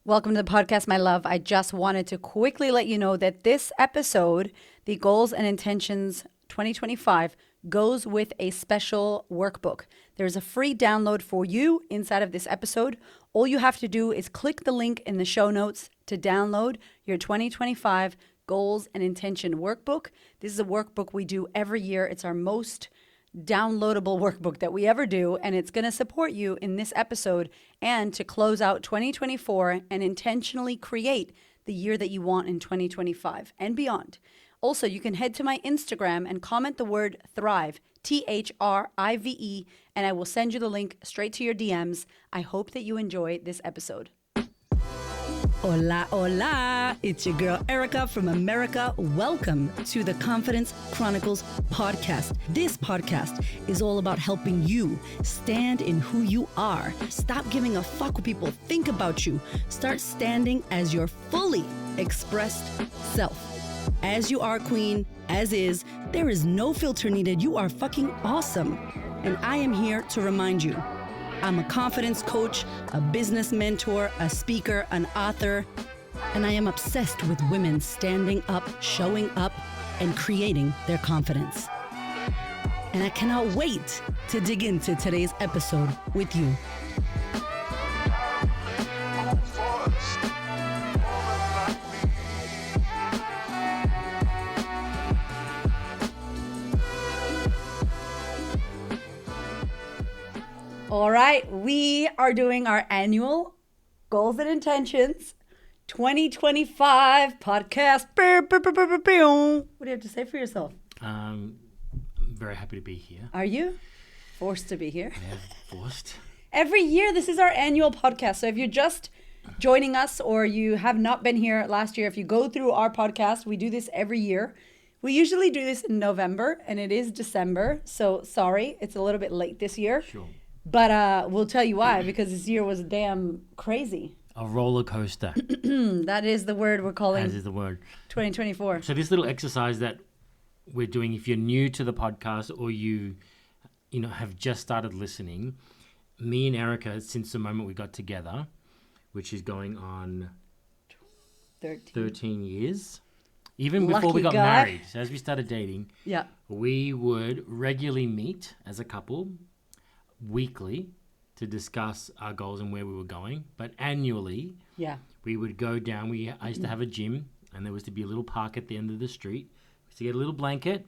Welcome to the podcast, my love. I just wanted to quickly let you know that this episode, the Goals and Intentions 2025, goes with a special workbook. There's a free download for you inside of this episode. All you have to do is click the link in the show notes to download your 2025 Goals and Intention workbook. This is a workbook we do every year. It's our most downloadable workbook that we ever do, and it's going to support you in this episode and to close out 2024 and intentionally create the year that you want in 2025 and beyond. Also, you can head to my Instagram and comment the word thrive, THRIVE, and I will send you the link straight to your DMs. I hope that you enjoy this episode. Hola, hola. It's your girl, Erica from America. Welcome to the Confidence Chronicles podcast. This podcast is all about helping you stand in who you are. Stop giving a fuck what people think about you. Start standing as your fully expressed self. As you are, queen, as is, there is no filter needed. You are fucking awesome. And I am here to remind you, I'm a confidence coach, a business mentor, a speaker, an author, and I am obsessed with women standing up, showing up, and creating their confidence. And I cannot wait to dig into today's episode with you. All right, we are doing our annual Goals and Intentions 2025 podcast. What do you have to say for yourself? I'm very happy to be here. Are you forced to be here? Yeah, forced. Every year, this is our annual podcast. So if you're just joining us or you have not been here last year, if you go through our podcast, we do this every year. We usually do this in November, and it is December. So sorry, it's a little bit late this year. Sure. But we'll tell you why, because this year was damn crazy. A roller coaster. That is the word we're calling As is the word. 2024. So this little exercise that we're doing, if you're new to the podcast or you have just started listening, me and Erica, since the moment we got together, which is going on 13 years, even before we got married, so as we started dating, Yeah. we would regularly meet as a couple weekly to discuss our goals and where we were going, but annually Yeah. we would go down. I used to have a gym, and there was to be a little park at the end of the street. We used to get a little blanket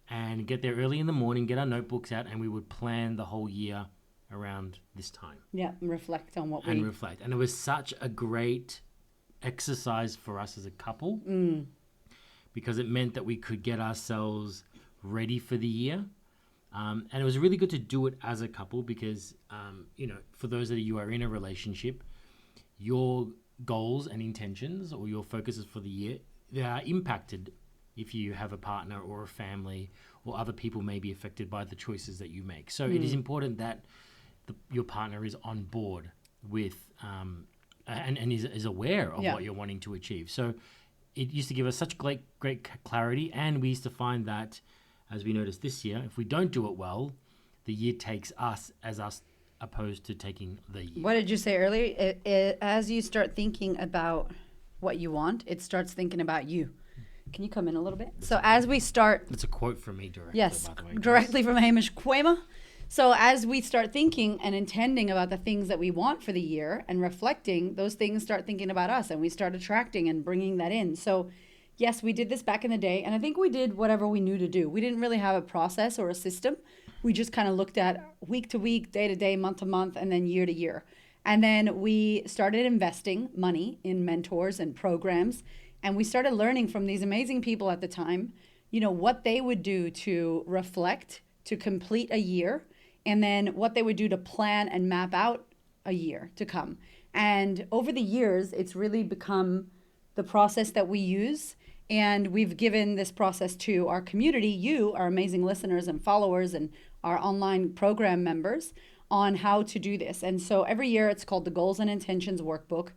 and get there early in the morning, get our notebooks out, and we would plan the whole year around this time. Yeah. And reflect on what we... And reflect. And it was such a great exercise for us as a couple because it meant that we could get ourselves ready for the year. And it was really good to do it as a couple because, for those of you who are in a relationship, your goals and intentions or your focuses for the year, they are impacted if you have a partner or a family or other people may be affected by the choices that you make. So it is important that your partner is on board with and is aware of what you're wanting to achieve. So it used to give us such great clarity, and we used to find that, as we noticed this year, if we don't do it well, the year takes us as us opposed to taking the year. What did you say earlier? As you start thinking about what you want, it starts thinking about you. Can you come in a little bit? So as we start... It's a quote from me directly, Yes, by the way. directly from Hamish Quema. So as we start thinking and intending about the things that we want for the year and reflecting, those things start thinking about us, and we start attracting and bringing that in. So yes, we did this back in the day, and I think we did whatever we knew to do. We didn't really have a process or a system. We just kind of looked at week to week, day to day, month to month, and then year to year. And then we started investing money in mentors and programs, and we started learning from these amazing people at the time, what they would do to reflect, to complete a year, and then what they would do to plan and map out a year to come. And over the years, it's really become the process that we use. And we've given this process to our community, you, our amazing listeners and followers, and our online program members on how to do this. And so every year it's called the Goals and Intentions Workbook.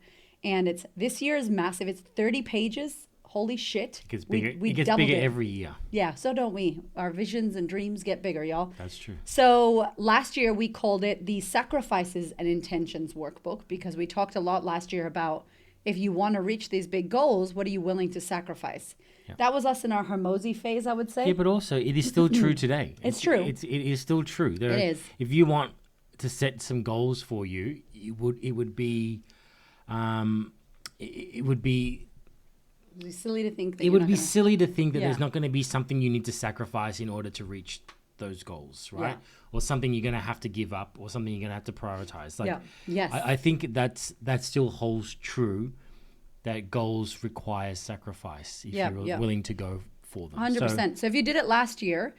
And this year is massive. It's 30 pages. holy shit. It gets bigger. We it gets doubled bigger it. every year. Yeah, so don't we. Our visions and dreams get bigger, y'all. That's true. So last year we called it the Sacrifices and Intentions Workbook because we talked a lot last year about if you want to reach these big goals, what are you willing to sacrifice? Yeah. That was us in our Hormozy phase, I would say. Yeah, but also it is still true today. It's true. It is still true. It is. If you want to set some goals for you, it would be It'd be silly to think that it would be gonna... silly to think that Yeah. there's not going to be something you need to sacrifice in order to reach those goals, right? Yeah. Or something you're going to have to give up, or something you're going to have to prioritize. Like, Yeah. Yes. I think that still holds true. That goals require sacrifice if you're willing to go for them. 100%. So if you did it last year,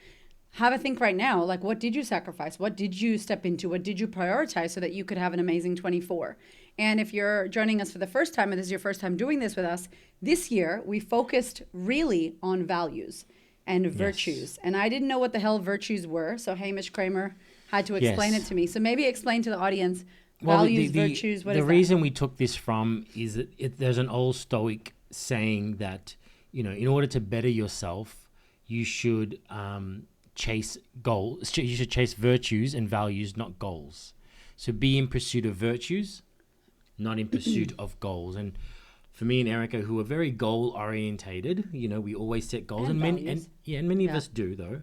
have a think right now. Like, what did you sacrifice? What did you step into? What did you prioritize so that you could have an amazing 24? And if you're joining us for the first time, and this is your first time doing this with us, this year we focused really on values and virtues. And I didn't know what the hell virtues were, so Hamish Kramer had to explain it to me. So maybe explain to the audience values, virtues, what is that? The reason we took this from is that there's an old Stoic saying that, in order to better yourself, you should chase goals. You should chase virtues and values, not goals. So be in pursuit of virtues, not in pursuit of goals. And for me and Erica, who are very goal orientated, we always set goals, and many of us do though.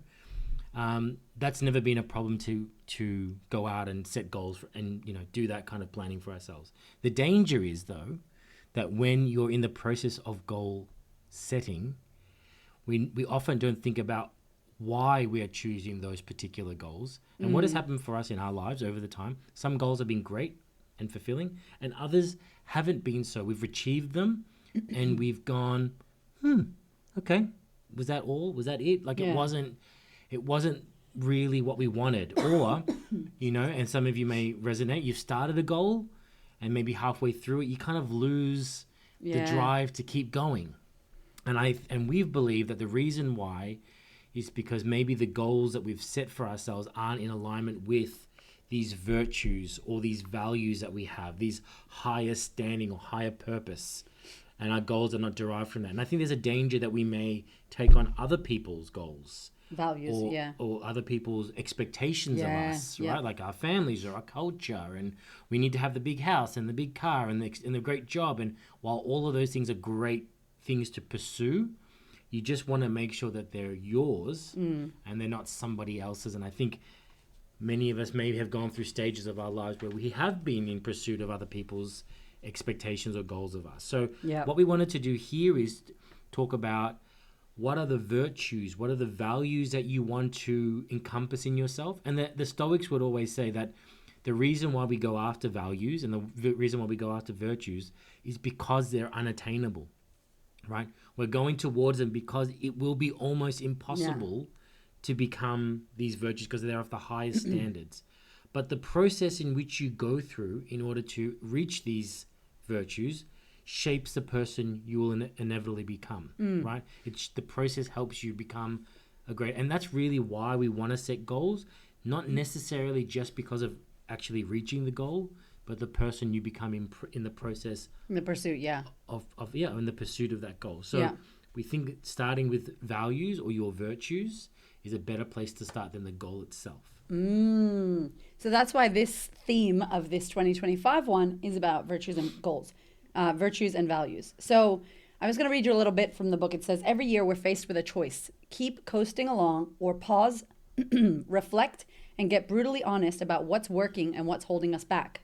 That's never been a problem to go out and set goals and do that kind of planning for ourselves. The danger is though that when you're in the process of goal setting, we often don't think about why we are choosing those particular goals and what has happened for us in our lives over the time. Some goals have been great and fulfilling, and others haven't been so. We've achieved them and we've gone, okay, was that all? Was that it? Like it wasn't really what we wanted. Or, and some of you may resonate, you've started a goal and maybe halfway through it, you kind of lose the drive to keep going. And we've believed that the reason why is because maybe the goals that we've set for ourselves aren't in alignment with these virtues or these values that we have, these higher standing or higher purpose. And our goals are not derived from that. And I think there's a danger that we may take on other people's goals. Values, or other people's expectations of us, right? Like our families or our culture, and we need to have the big house and the big car and the great job. And while all of those things are great things to pursue, you just want to make sure that they're yours and they're not somebody else's. And I think many of us maybe have gone through stages of our lives where we have been in pursuit of other people's expectations or goals of us. So what we wanted to do here is talk about what are the virtues, what are the values that you want to encompass in yourself. And the Stoics would always say that the reason why we go after values and the reason why we go after virtues is because they're unattainable, right? We're going towards them because it will be almost impossible to become these virtues because they're of the highest standards. But the process in which you go through in order to reach these virtues shapes the person you will inevitably become, right? The process helps you become a great, and that's really why we want to set goals, not necessarily just because of actually reaching the goal, but the person you become in the process. In the pursuit, in the pursuit of that goal. So we think that starting with values or your virtues is a better place to start than the goal itself. So that's why this theme of this 2025 one is about virtues and goals, virtues and values. So I was going to read you a little bit from the book. It says, every year we're faced with a choice. Keep coasting along or pause, reflect, and get brutally honest about what's working and what's holding us back.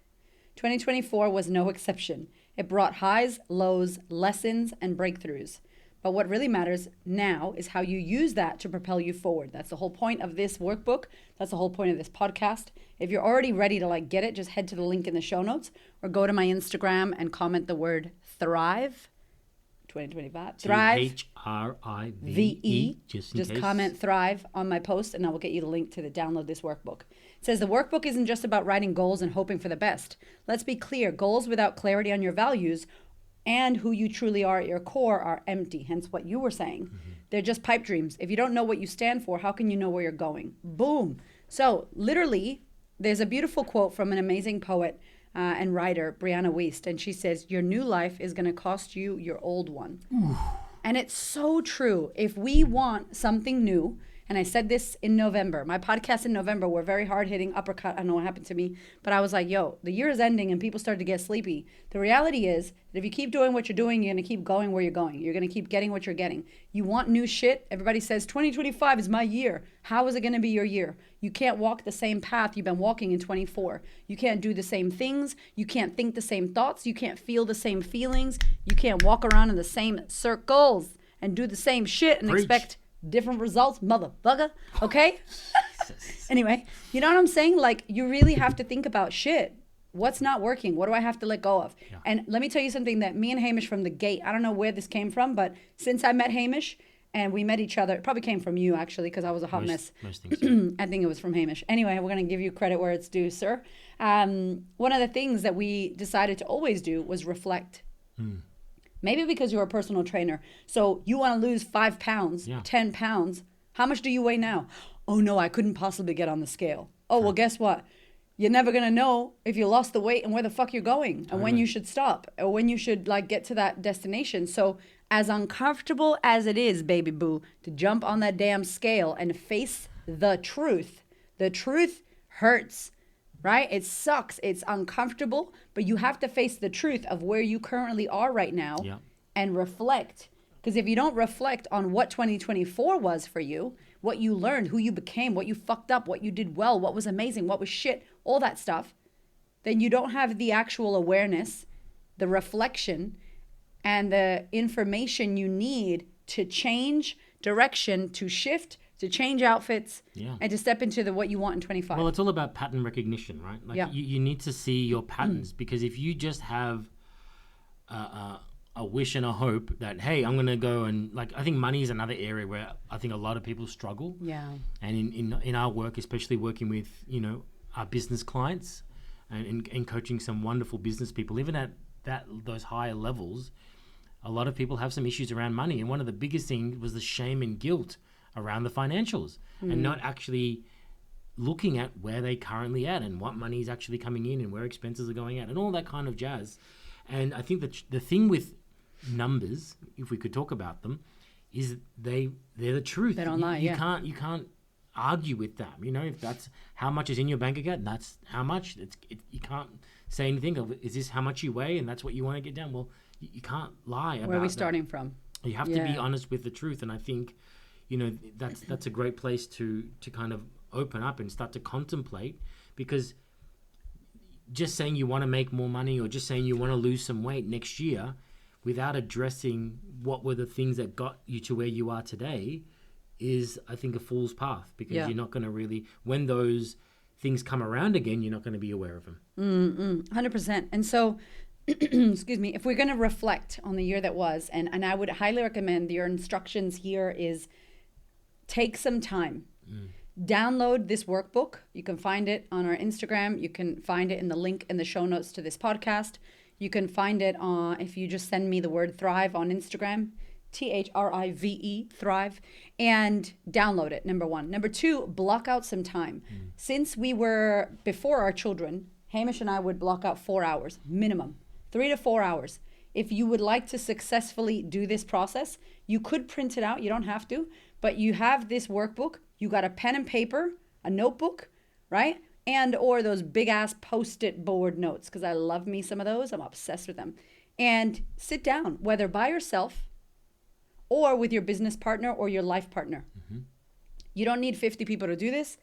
2024 was no exception. It brought highs, lows, lessons, and breakthroughs. But what really matters now is how you use that to propel you forward. That's the whole point of this workbook. That's the whole point of this podcast. If you're already ready to get it, just head to the link in the show notes or go to my Instagram and comment the word thrive 2025. Thrive. THRIVE. Just comment thrive on my post and I will get you the link to download this workbook. It says the workbook isn't just about writing goals and hoping for the best. Let's be clear. Goals without clarity on your values and who you truly are at your core are empty, hence what you were saying. They're just pipe dreams. If you don't know what you stand for, how can you know where you're going? Boom. So literally, there's a beautiful quote from an amazing poet and writer, Brianna Wiest, and she says, your new life is going to cost you your old one. And it's so true. If we want something new, and I said this in November, my podcast in November were very hard-hitting uppercut. I don't know what happened to me, but I was like, yo, the year is ending and people started to get sleepy. The reality is that if you keep doing what you're doing, you're going to keep going where you're going. You're going to keep getting what you're getting. You want new shit. Everybody says 2025 is my year. How is it going to be your year? You can't walk the same path you've been walking in 24. You can't do the same things. You can't think the same thoughts. You can't feel the same feelings. You can't walk around in the same circles and do the same shit and expect different results, motherfucker. Okay? Anyway, you know what I'm saying? Like, you really have to think about shit. What's not working? What do I have to let go of? Yeah. And let me tell you something that me and Hamish from the gate, I don't know where this came from, but since I met Hamish and we met each other, it probably came from you actually, because I was a hot mess. Most things. Yeah. I think it was from Hamish. Anyway, we're going to give you credit where it's due, sir. One of the things that we decided to always do was reflect. Maybe because you're a personal trainer. So you want to lose 5 pounds, 10 pounds. How much do you weigh now? Oh, no, I couldn't possibly get on the scale. Oh, well, guess what? You're never going to know if you lost the weight and where the fuck you're going and when you should stop or when you should like get to that destination. So as uncomfortable as it is, baby boo, to jump on that damn scale and face the truth hurts. Right? It sucks. It's uncomfortable, but you have to face the truth of where you currently are right now and reflect. Because if you don't reflect on what 2024 was for you, what you learned, who you became, what you fucked up, what you did well, what was amazing, what was shit, all that stuff, then you don't have the actual awareness, the reflection, and the information you need to change direction, to shift, to change outfits, and to step into what you want in 25. Well, it's all about pattern recognition, right? Like you need to see your patterns, because if you just have a wish and a hope that, hey, I'm going to go and, like, I think money is another area where I think a lot of people struggle. Yeah. And in our work, especially working with, our business clients and coaching some wonderful business people, even at those higher levels, a lot of people have some issues around money. And one of the biggest things was the shame and guilt around the financials and not actually looking at where they currently at and what money is actually coming in and where expenses are going out and all that kind of jazz. And I think that the thing with numbers, if we could talk about them, is they're the truth. They don't lie. You can't argue with them. If that's how much is in your bank account, that's how much. You can't say anything of, is this how much you weigh and that's what you want to get down? Well, you can't lie about where are we that. Starting from? You have to be honest with the truth, and I think that's a great place to kind of open up and start to contemplate, because just saying you want to make more money or just saying you want to lose some weight next year without addressing what were the things that got you to where you are today is, I think, a fool's path, because you're not going to really, when those things come around again, you're not going to be aware of them. 100%. And so, excuse me, if we're going to reflect on the year that was, and I would highly recommend your instructions here is take some time. Download this workbook. You can find it on our Instagram. You can find it in the link in the show notes to this podcast. You can find it if you just send me the word Thrive on Instagram, THRIVE, Thrive, and download it, number one. Number two, block out some time. Since we were before our children, Hamish and I would block out 4 hours, minimum, 3 to 4 hours. If you would like to successfully do this process, you could print it out. You don't have to, but you have this workbook. You got a pen and paper, a notebook, right? And or those big ass Post-it board notes, because I love me some of those. I'm obsessed with them. And sit down, whether by yourself or with your business partner or your life partner. You don't need 50 people to do this.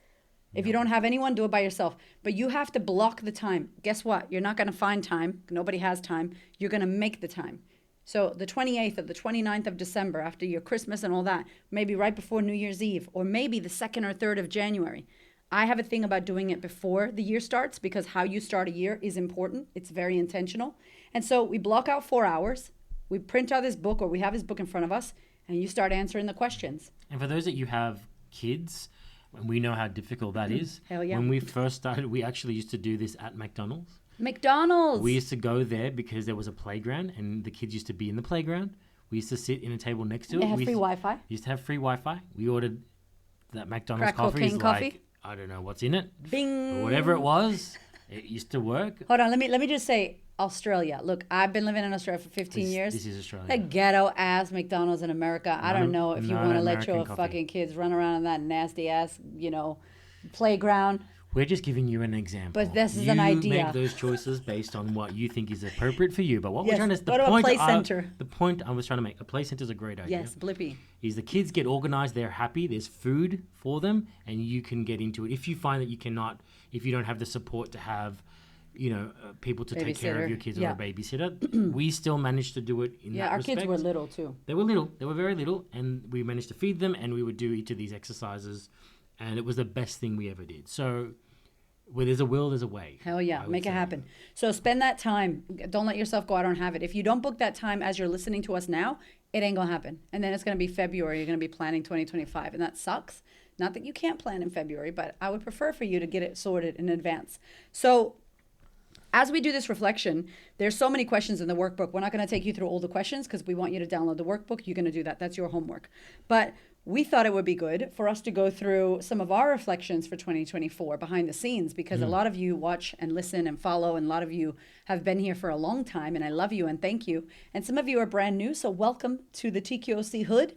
If you don't have anyone, do it by yourself. But you have to block the time. Guess what? You're not going to find time. Nobody has time. You're going to make the time. So the 28th or the 29th of December, after your Christmas and all that, maybe right before New Year's Eve, or maybe the 2nd or 3rd of January. I have a thing about doing it before the year starts, because how you start a year is important. It's very intentional. And so we block out 4 hours. We print out this book, or we have this book in front of us, and you start answering the questions. And for those that you have kids, and we know how difficult that is. Hell yeah. When we first started, we actually used to do this at McDonald's. We used to go there because there was a playground and the kids used to be in the playground. We used to sit in a table next to it. They had free Wi-Fi. Used to have free Wi-Fi. We ordered that McDonald's Crack cocaine coffee. I don't know what's in it. Bing. But whatever it was, it used to work. Hold on, let me just say, Australia. Look, I've been living in Australia for 15 years. This is Australia. The ghetto ass McDonald's in America. I don't know if you not want to let American your coffee. fucking kids run around in that nasty ass, playground. We're just giving you an example. But this is an idea. You make those choices based on what you think is appropriate for you. But what Yes, we're trying to go to a play center. The point I was trying to make, a play center is a great idea. Yes, Blippy. Is the kids get organized, they're happy, there's food for them, and you can get into it. If you find that you cannot, if you don't have the support to have, people to take care Babysitter. of your kids Yeah. or a babysitter, we still managed to do it in Yeah, that our respect. kids were little too. They were little. They were very little, and we managed to feed them, and we would do each of these exercises, and it was the best thing we ever did. So, where there's a will, there's a way. Hell yeah, I would make it say. happen. So spend that time. Don't let yourself go out and have it. If you don't book that time as you're listening to us now, it ain't gonna happen. And then it's gonna be February. You're gonna be planning 2025, and that sucks. Not that you can't plan in February, but I would prefer for you to get it sorted in advance. So as we do this reflection, there's so many questions in the workbook. We're not going to take you through all the questions because we want you to download the workbook. You're going to do that. That's your homework. But we thought it would be good for us to go through some of our reflections for 2024 behind the scenes, because a lot of you watch and listen and follow, and a lot of you have been here for a long time, and I love you and thank you. And some of you are brand new, so welcome to the TQOC hood.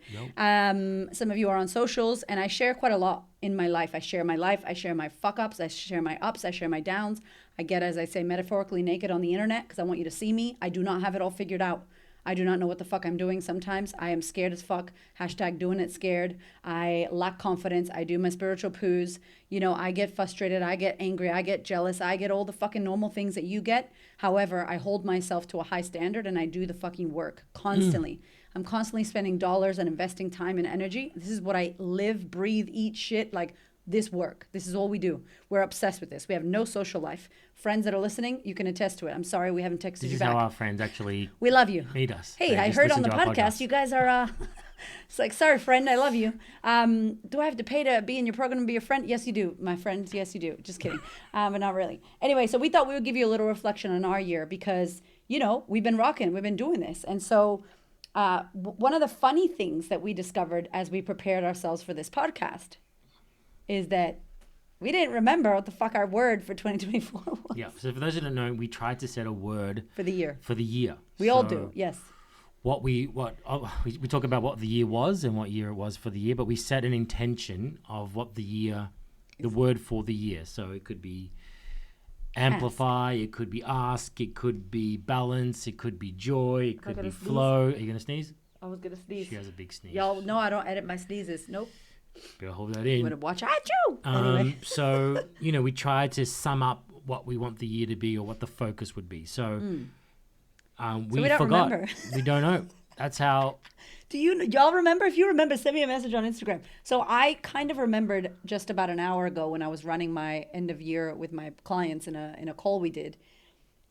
Some of you are on socials, and I share quite a lot in my life. I share my fuck ups, I share my ups, I share my downs. I get, as I say, metaphorically naked on the internet because I want you to see me. I do not have it all figured out. I do not know what the fuck I'm doing sometimes. I am scared as fuck. Hashtag doing it scared. I lack confidence. I do my spiritual poos. I get frustrated. I get angry. I get jealous. I get all the fucking normal things that you get. However, I hold myself to a high standard and I do the fucking work constantly. I'm constantly spending dollars and investing time and energy. This is what I live, breathe, eat shit like. This work. This is all we do. We're obsessed with this. We have no social life. Friends that are listening, you can attest to it. I'm sorry we haven't texted This you is back. how our friends actually We love you. meet us. Hey, They I just heard on listen the to our podcast you guys are, it's like, sorry, friend, I love you. Do I have to pay to be in your program and be your friend? Yes, you do, my friends. Yes, you do. Just kidding. But not really. Anyway, so we thought we would give you a little reflection on our year because, we've been rocking. We've been doing this. And so one of the funny things that we discovered as we prepared ourselves for this podcast is that we didn't remember what the fuck our word for 2024 was. Yeah. So for those who don't know, we tried to set a word For the year. We all do, yes. We talk about what the year was and what year it was for the year, but we set an intention of what the word for the year. So it could be amplify, it could be ask, it could be balance, it could be joy, it could be flow. Are you gonna sneeze? I was going to sneeze. She has a big sneeze. Y'all know I don't edit my sneezes. Nope. Better hold that I'm in. going to watch at you. Anyway. So, we tried to sum up what we want the year to be or what the focus would be. So, we don't forgot. remember. We don't know. That's how. Do y'all remember? If you remember, send me a message on Instagram. So I kind of remembered just about an hour ago when I was running my end of year with my clients in a call we did.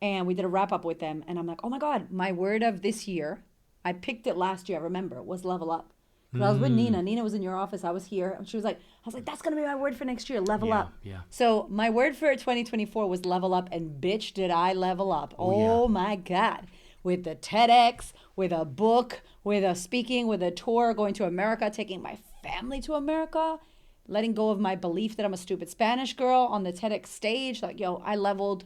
And we did a wrap up with them. And I'm like, oh my God, my word of this year, I picked it last year, I remember, was level up. Because I was with Nina. Nina was in your office. I was here. And she was like, that's going to be my word for next year, level up. Yeah. So my word for 2024 was level up. And bitch, did I level up. Oh my God. With the TEDx, with a book, with a speaking, with a tour, going to America, taking my family to America, letting go of my belief that I'm a stupid Spanish girl on the TEDx stage. Like, I leveled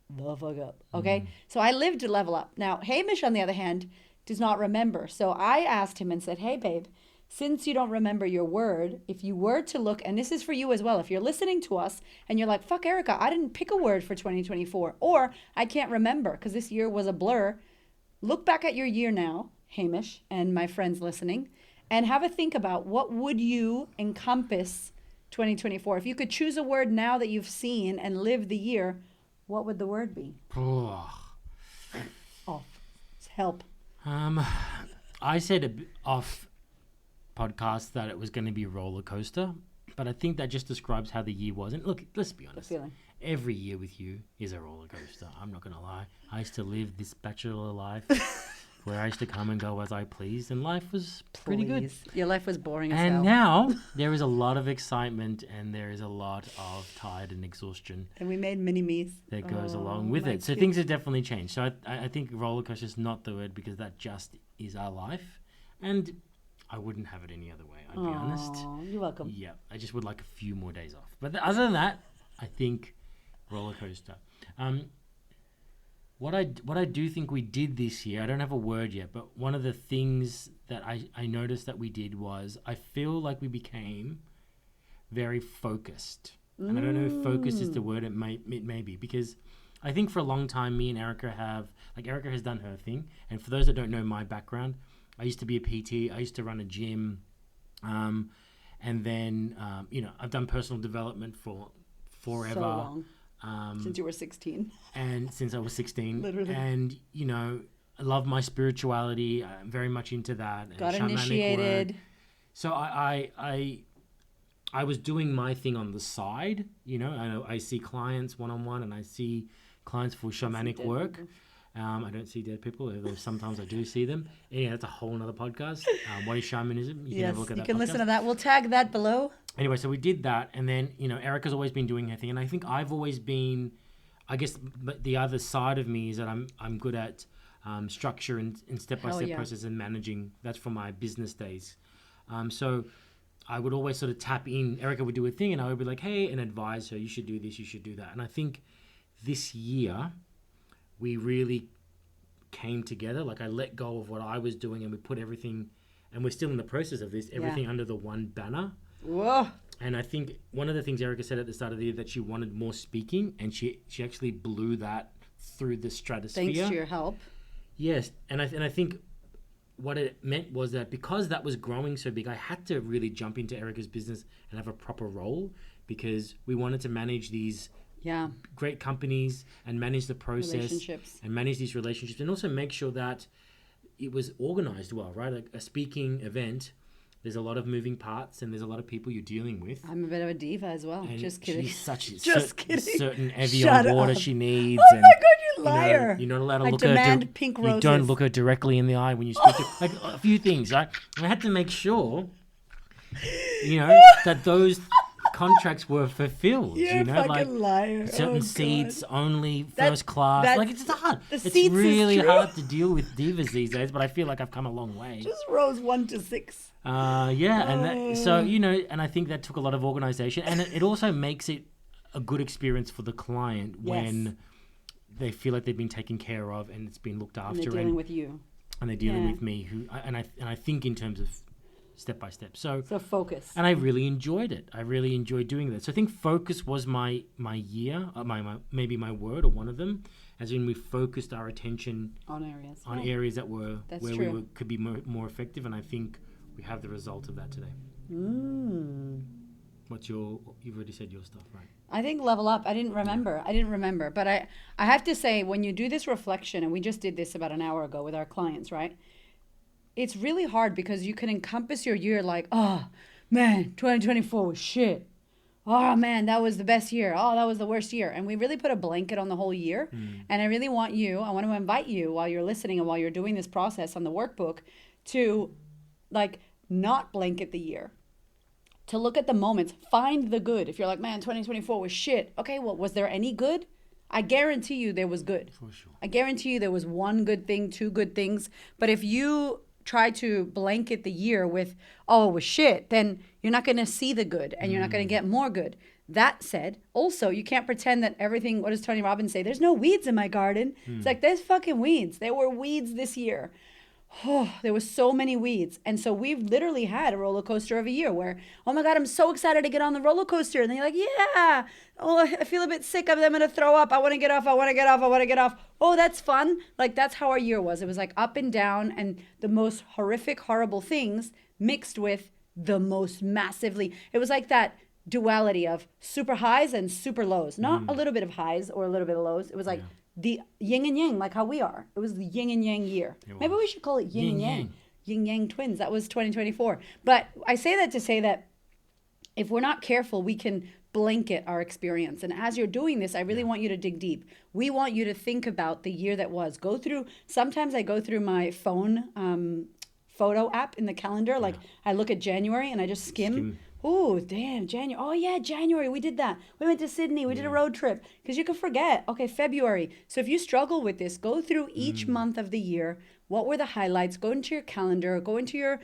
the fuck up. Okay. So I lived to level up. Now, Hamish, on the other hand, does not remember. So I asked him and said, hey, babe, since you don't remember your word, if you were to look, and this is for you as well, if you're listening to us and you're like, fuck, Erica, I didn't pick a word for 2024, or I can't remember because this year was a blur, look back at your year now, Hamish, and my friends listening, and have a think about what would you encompass 2024. If you could choose a word now that you've seen and lived the year, what would the word be? Off. Help. I said off podcast that it was going to be a roller coaster, but I think that just describes how the year was. And look, let's be honest. Feeling. Every year with you is a roller coaster. I'm not going to lie. I used to live this bachelor life where I used to come and go as I pleased, and life was pretty good. Your life was boring as And hell. now there is a lot of excitement and there is a lot of tired and exhaustion And we made mini-me's. that goes along with it. So things have definitely changed. So I think roller coaster is not the word because that just is our life. And I wouldn't have it any other way, I'd be honest. You're welcome. Yeah, I just would like a few more days off. But other than that, I think roller coaster. What I do think we did this year, I don't have a word yet, but one of the things that I noticed that we did was I feel like we became very focused. And I don't know if focus is the word, it may be, because I think for a long time, me and Erica Erica has done her thing. And for those that don't know my background, I used to be a PT, I used to run a gym, and then, I've done personal development for forever. So long. Since you were 16. And since I was 16. Literally. And, I love my spirituality. I'm very much into that. Got and initiated. work. So I was doing my thing on the side. I see clients one-on-one and I see clients for shamanic work. I don't see dead people, although sometimes I do see them. Yeah, that's a whole nother podcast. What is shamanism? You can have a look at that. You can listen to that. We'll tag that below. Anyway, so we did that, and then Erica's always been doing her thing, and I think I've always been, I guess, but the other side of me is that I'm good at structure and step-by-step process and managing. That's from my business days. So I would always sort of tap in. Erica would do a thing, and I would be like, hey, and advise her, you should do this, you should do that. And I think this year we really came together. Like I let go of what I was doing, and we put everything, and we're still in the process of this, everything under the one banner. Whoa. And I think one of the things Erica said at the start of the year that she wanted more speaking, and she actually blew that through the stratosphere. Thanks to your help. Yes, and I think what it meant was that because that was growing so big, I had to really jump into Erica's business and have a proper role, because we wanted to manage these great companies and manage the process and manage these relationships, and also make sure that it was organized well, right? Like a speaking event, there's a lot of moving parts and there's a lot of people you're dealing with. I'm a bit of a diva as well. And just kidding. She's such a kidding. certain Evian water she needs. Oh my God, you liar. You're not allowed to look demand her. Pink roses. You don't look her directly in the eye when you speak to like a few things, right? I had to make sure, that those contracts were fulfilled. You're a fucking liar. Certain seats only, first class. It's hard. It's seats really is true. hard to deal with divas these days, but I feel like I've come a long way. Just rows 1 to 6. And I think that took a lot of organization, and it also makes it a good experience for the client when they feel like they've been taken care of and it's been looked after. And they're dealing with you. And they're dealing with me, I think in terms of step by step. So focus. And I really enjoyed it. I really enjoyed doing that. So I think focus was my year, maybe my word, or one of them, as in we focused our attention on areas areas that were we could be more effective, and I think we have the result of that today. You've already said your stuff, right? I think level up. I didn't remember. But I have to say, when you do this reflection, and we just did this about an hour ago with our clients, right? It's really hard because you can encompass your year like, oh, man, 2024 was shit. Oh, man, that was the best year. Oh, that was the worst year. And we really put a blanket on the whole year. And I really want I want to invite you while you're listening and while you're doing this process on the workbook to not blanket the year. To look at the moments, find the good. If you're like, man, 2024 was shit. Okay, well, was there any good? I guarantee you there was good. For sure. I guarantee you there was one good thing, 2 good things. But if you try to blanket the year with, oh, it was shit, then you're not going to see the good and you're not going to get more good. That said, also, you can't pretend that everything, what does Tony Robbins say? There's no weeds in my garden. It's like, there's fucking weeds. There were weeds this year. Oh, there was so many weeds. And so we've literally had a roller coaster of a year where, oh my God, I'm so excited to get on the roller coaster. And then you're like, yeah, oh, I feel a bit sick. I'm going to throw up. I want to get off. Oh, that's fun. Like, that's how our year was. It was like up and down and the most horrific, horrible things mixed with the most massively. It was like that duality of super highs and super lows. Not a little bit of highs or a little bit of lows. It was like the yin and yang, like how we are. It was the yin and yang year. Maybe we should call it yin and yang. Yin yang twins. That was 2024. But I say that to say that if we're not careful, we can blanket our experience. And as you're doing this, I really want you to dig deep. We want you to think about the year that was. Sometimes I go through my phone photo app in the calendar. Like I look at January and I just skim. Oh, damn, January. Oh, yeah, January. We did that. We went to Sydney. We did a road trip. Because you can forget. Okay, February. So if you struggle with this, go through each month of the year. What were the highlights? Go into your calendar. Go into your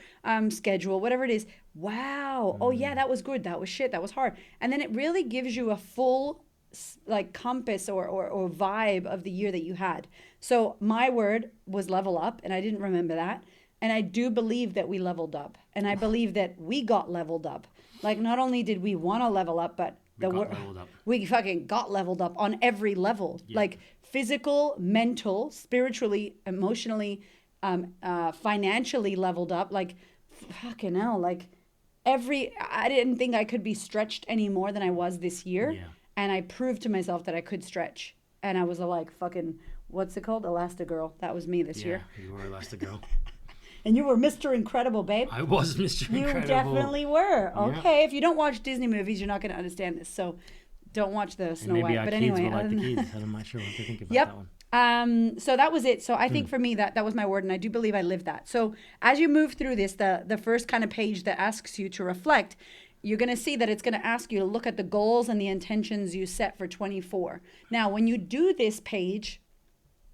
schedule, whatever it is. Wow. Oh, yeah, that was good. That was shit. That was hard. And then it really gives you a full like compass or vibe of the year that you had. So my word was level up, and I didn't remember that. And I do believe that we leveled up, and I believe that we got leveled up. Like, not only did we want to level up, but we fucking got leveled up on every level. Yeah. Like physical, mental, spiritually, emotionally, financially leveled up. Like, fucking hell, like I didn't think I could be stretched any more than I was this year. Yeah. And I proved to myself that I could stretch. And I was like, fucking, what's it called? Elastigirl. That was me this year. Yeah, you were Elastigirl. And you were Mr. Incredible, babe. I was Mr. Incredible. You definitely were. Okay, if you don't watch Disney movies, you're not going to understand this. So don't watch the Snow White. But anyway, kids were like the kids. I'm not sure what to think about that one. So that was it. So I think for me that was my word, and I do believe I lived that. So as you move through this, the first kind of page that asks you to reflect, you're going to see that it's going to ask you to look at the goals and the intentions you set for 24. Now, when you do this page,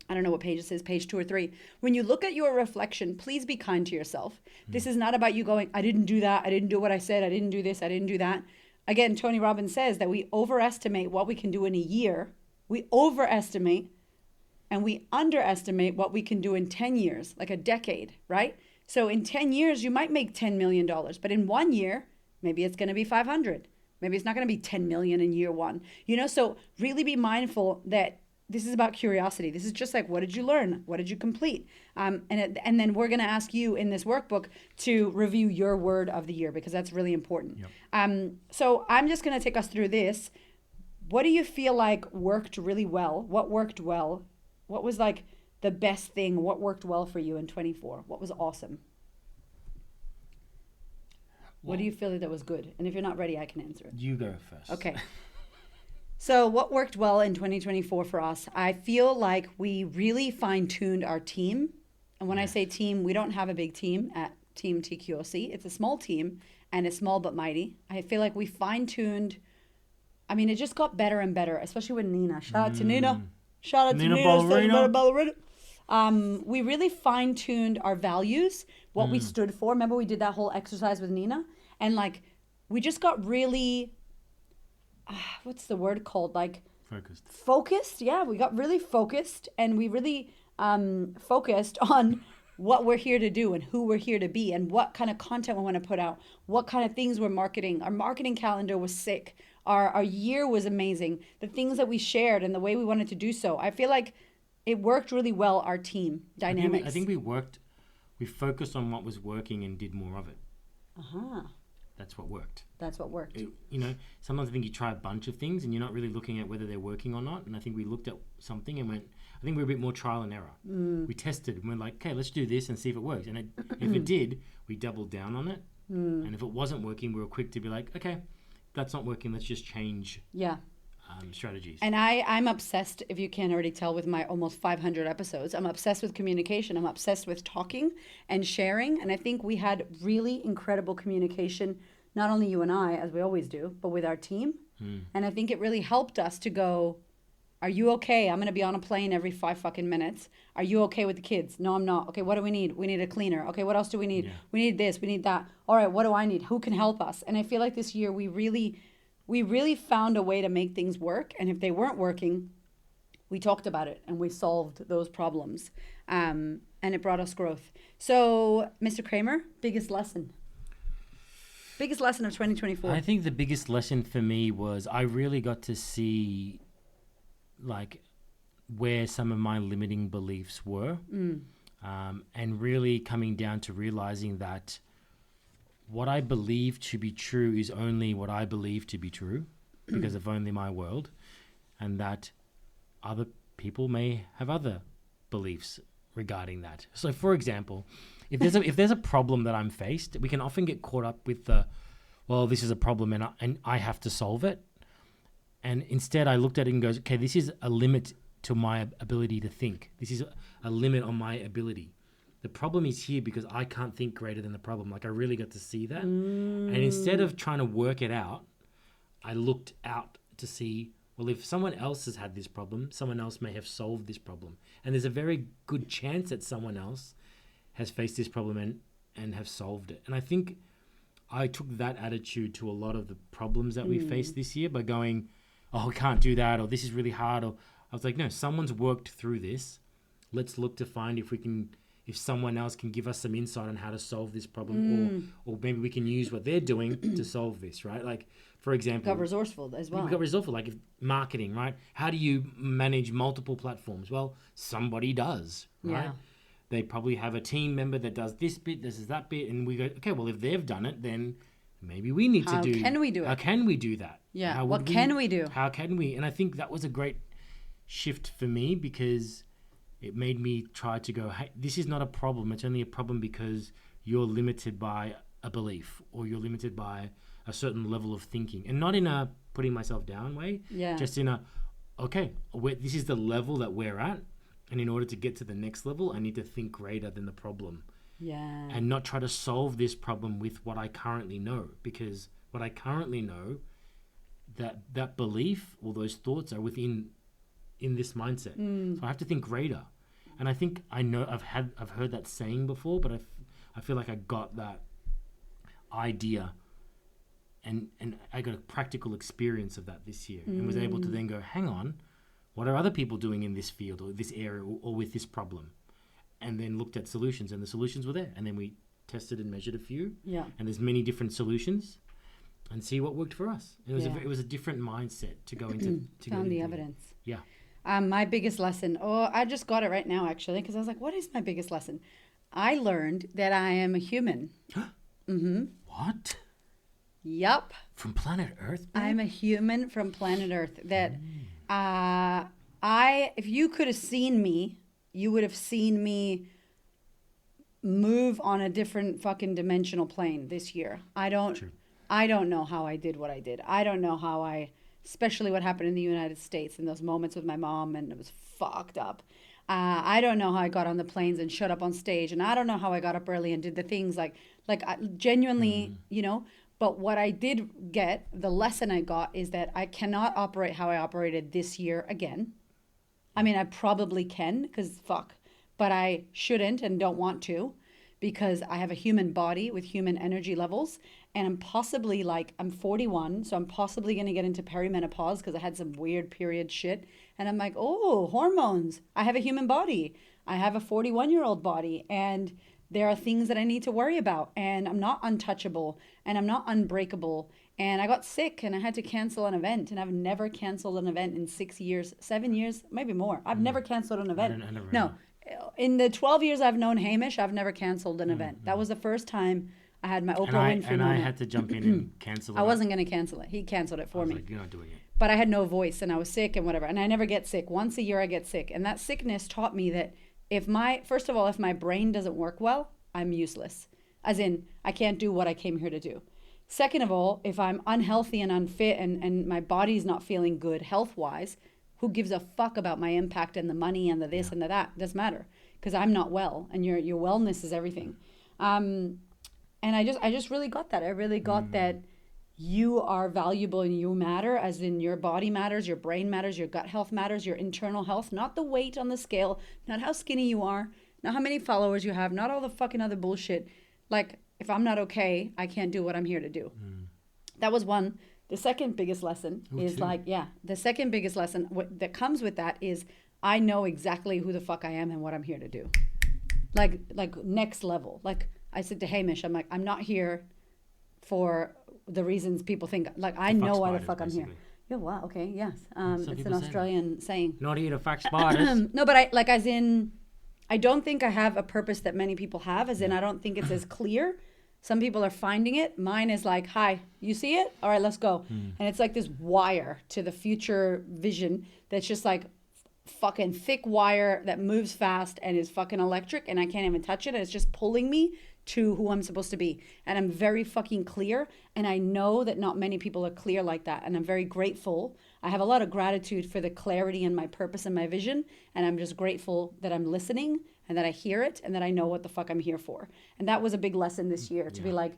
I don't know what page it says, page 2 or 3. When you look at your reflection, please be kind to yourself. This is not about you going, I didn't do that. I didn't do what I said. I didn't do this. I didn't do that. Again, Tony Robbins says that we overestimate what we can do in a year. We overestimate and we underestimate what we can do in 10 years, like a decade, right? So in 10 years, you might make $10 million, but in 1 year, maybe it's going to be 500. Maybe it's not going to be 10 million in year 1. So really be mindful that this is about curiosity. This is just like, what did you learn? What did you complete? And then we're going to ask you in this workbook to review your word of the year, because that's really important. Yep. So I'm just going to take us through this. What do you feel like worked really well? What worked well? What was like the best thing? What worked well for you in 24? What was awesome? What do you feel that was good? And if you're not ready, I can answer it. You go first. Okay. So what worked well in 2024 for us? I feel like we really fine-tuned our team. And when I say team, we don't have a big team at Team TQOC. It's a small team, and it's small but mighty. I feel like we fine-tuned. I mean, it just got better and better, especially with Nina. Shout out to Nina. Shout out to Nina. Ballerina. We really fine-tuned our values, what we stood for. Remember, we did that whole exercise with Nina? And like, we just got really... what's the word called? Like focused. Yeah, we got really focused, and we really focused on what we're here to do and who we're here to be and what kind of content we want to put out, what kind of things we're marketing. Our marketing calendar was sick. Our year was amazing. The things that we shared and the way we wanted to do so. I feel like it worked really well, our team dynamics. I think we focused on what was working and did more of it. That's what worked. Sometimes I think you try a bunch of things and you're not really looking at whether they're working or not. And I think we looked at something and I think we're a bit more trial and error. We tested and we're like, okay, let's do this and see if it works. And if it did, we doubled down on it. And if it wasn't working, we were quick to be like, okay, that's not working. Let's just change strategies. And I'm obsessed, if you can't already tell, with my almost 500 episodes. I'm obsessed with communication. I'm obsessed with talking and sharing. And I think we had really incredible communication, not only you and I, as we always do, but with our team. And I think it really helped us to go, are you okay? I'm going to be on a plane every 5 fucking minutes. Are you okay with the kids? No, I'm not. Okay, what do we need? We need a cleaner. Okay, what else do we need? Yeah. We need this. We need that. All right, what do I need? Who can help us? And I feel like this year we really found a way to make things work. And if they weren't working, we talked about it and we solved those problems. And it brought us growth. So, Mr. Kramer, biggest lesson of 2024. I think the biggest lesson for me was I really got to see like where some of my limiting beliefs were. And really coming down to realizing that what I believe to be true is only what I believe to be true because of only my world, and that other people may have other beliefs regarding that. So, for example, if there's a problem that I'm faced, we can often get caught up with this is a problem and I have to solve it. And instead, I looked at it and goes, okay, this is a limit to my ability to think. This is a limit on my ability. The problem is here because I can't think greater than the problem. Like, I really got to see that. And instead of trying to work it out, I looked out to see, well, if someone else has had this problem, someone else may have solved this problem. And there's a very good chance that someone else has faced this problem and have solved it. And I think I took that attitude to a lot of the problems that we faced this year by going, oh, I can't do that, or this is really hard. Or I was like, no, someone's worked through this. Let's look to find if someone else can give us some insight on how to solve this problem, or maybe we can use what they're doing to solve this, right? Like, for example, Got resourceful as well. we got resourceful, like if marketing, right? How do you manage multiple platforms? Well, somebody does, right? Yeah. They probably have a team member that does this bit, this is that bit, and we go, okay, well, if they've done it, then maybe we need to do. How can we do it? How can we do that? Yeah. How What would can we do? How can we? And I think that was a great shift for me because it made me try to go, hey, this is not a problem. It's only a problem because you're limited by a belief or you're limited by a certain level of thinking, and not in a putting myself down way. Yeah. Just in a, okay, this is the level that we're at. And in order to get to the next level, I need to think greater than the problem. Yeah. And not try to solve this problem with what I currently know. Because what I currently know, that belief or those thoughts are in this mindset. So I have to think greater. And I think I know I've heard that saying before, but I feel like I got that idea and I got a practical experience of that this year and was able to then go, hang on, what are other people doing in this field or this area or with this problem? And then looked at solutions, and the solutions were there. And then we tested and measured a few. Yeah. And there's many different solutions, and see what worked for us. It was Yeah. it was a different mindset to go into. Found the evidence. Yeah. My biggest lesson. Oh, I just got it right now actually because I was like, what is my biggest lesson? I learned that I am a human. What? Yup. From planet Earth? babe? I'm a human from planet Earth. That if you could have seen me, you would have seen me move on a different fucking dimensional plane this year. I don't know how I did what I did. I don't know how especially what happened in the United States in those moments with my mom, and it was fucked up. I don't know how I got on the planes and shut up on stage, and I don't know how I got up early and did the things like I genuinely, But what I did get, the lesson I got, is that I cannot operate how I operated this year again. I mean, I probably can, because fuck, but I shouldn't and don't want to, because I have a human body with human energy levels, and I'm 41, so I'm possibly going to get into perimenopause because I had some weird period shit, and I'm like, oh, hormones. I have a human body. I have a 41-year-old body, and there are things that I need to worry about, and I'm not untouchable, and I'm not unbreakable, and I got sick, and I had to cancel an event, and I've never canceled an event in 6 years, 7 years, maybe more. I've never canceled an event. I never No. In the 12 years I've known Hamish, I've never canceled an event. That was the first time I had my Oprah Winfrey and I moment. had to jump in and cancel it. I wasn't going to cancel it. He canceled it I for was me. like, you're not doing it. But I had no voice, and I was sick and whatever. And I never get sick. Once a year I get sick. And that sickness taught me that first of all, if my brain doesn't work well, I'm useless. As in, I can't do what I came here to do. Second of all, if I'm unhealthy and unfit and my body's not feeling good health-wise, who gives a fuck about my impact and the money and the this and the that? It doesn't matter, because I'm not well, and your wellness is everything. And I just really got that. I really got that you are valuable and you matter, as in your body matters, your brain matters, your gut health matters, your internal health, not the weight on the scale, not how skinny you are, not how many followers you have, not all the fucking other bullshit. Like, if I'm not okay, I can't do what I'm here to do. That was one. The second biggest lesson is the second biggest lesson that comes with that is I know exactly who the fuck I am and what I'm here to do. Like next level. Like I said to Hamish, I'm like, I'm not here for the reasons people think. Like, I know why the fuck I'm here. Yeah, wow, okay, yes. It's an Australian saying. Not here to fuck spiders. No, but I don't think I have a purpose that many people have, as in I don't think it's as clear. Some people are finding it. Mine is like, hi, you see it? All right, let's go. And it's like this wire to the future vision that's just like fucking thick wire that moves fast and is fucking electric, and I can't even touch it. And it's just pulling me to who I'm supposed to be. And I'm very fucking clear. And I know that not many people are clear like that. And I'm very grateful. I have a lot of gratitude for the clarity in my purpose and my vision. And I'm just grateful that I'm listening and that I hear it and that I know what the fuck I'm here for. And that was a big lesson this year, to be like,